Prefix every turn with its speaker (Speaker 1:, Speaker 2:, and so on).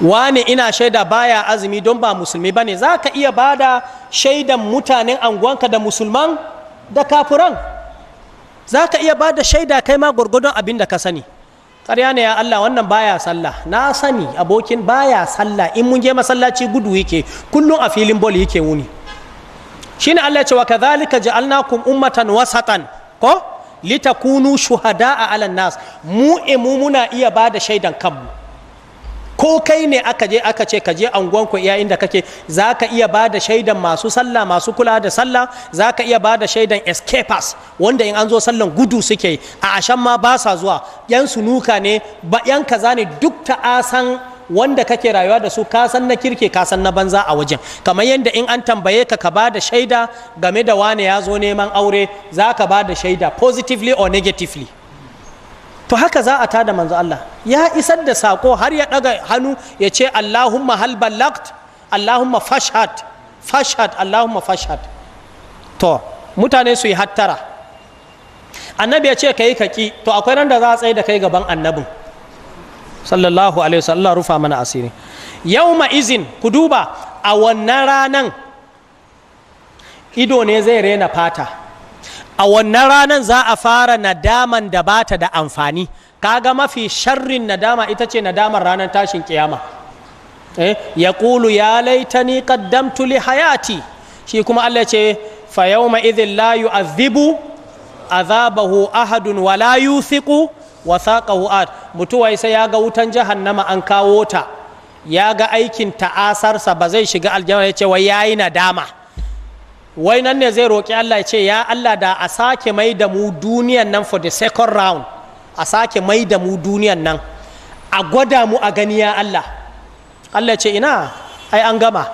Speaker 1: wani ina shaida baya azumi don ba musulmi bane, za ka iya bada shaidan mutanen anguwanka da musulman da kafiran, za ka iya bada shaida kai ma gwargwadon abin da ka sani. ƙarya ne ya Allah wannan baya sallah, na sani abokin baya sallah, in mun je masallaci gudu yake, kullum a filin bol yake wuni. Shine Allah ya ce wa kadhalika ja'alnakum ummatan wasatan ko litakunu shuhada'a 'alan nas, mu muna iya bada shaidan kanmu. Ko kai ne aka ce ka je anguwanku iya inda kake, za ka iya ba da shaidan masu sallah, masu kula da sallah, za ka iya ba da shaidan escapers wanda in an zo sallan gudu suke, a ashan ma ba sa zuwa, yan sunuka ne, yan kaza ne, duk ta'asan wanda kake rayuwa da su, ka san na kirke ka san na banza a wajen. Kamar yadda in an tambaye ka ka ba da shaida game da wane ya zo neman aure, za ka ba da shaida positively or negatively. To haka za a tada manzo Allah, ya isar da sako har ya daga hannu ya ce Allahumma hal ballagt, Allahumma fashhad, Allahumma fashhad. To mutane su yi hattara, annabi ya ce kai kaki, to akwai ran da za a tsaye da kai gaban annabin sallallahu alaihi wasallam, rufa mana asiri. Yawma izin, ku duba a wannan ranan ido ne zai rena fata, a wannan ranar za a fara nadaman da bata da amfani. Kaga mafi sharrin nadama ita ce nadamar ranar tashin kiyama. Ya ƙulu ya laitani qaddamtu li hayati, shi kuma Allah ce fa yawma idhin la yu'adhibu azabahu ahadun wa la yuthiqu wathaqahu ahad. Mutuwai sai ya ga wutan jahannama an kawo ta, ya ga aikin ta'asarsa ba zai shiga aljanna, ya ce wai yayi nadama. Wai nan ne zai roƙi Allah ya ce ya Allah da a sake mai da mu duniyan nan for the second round, a sake mai da mu duniyan nan a gwada mu a gani ya Allah. Allah ya ce ina ai an gama.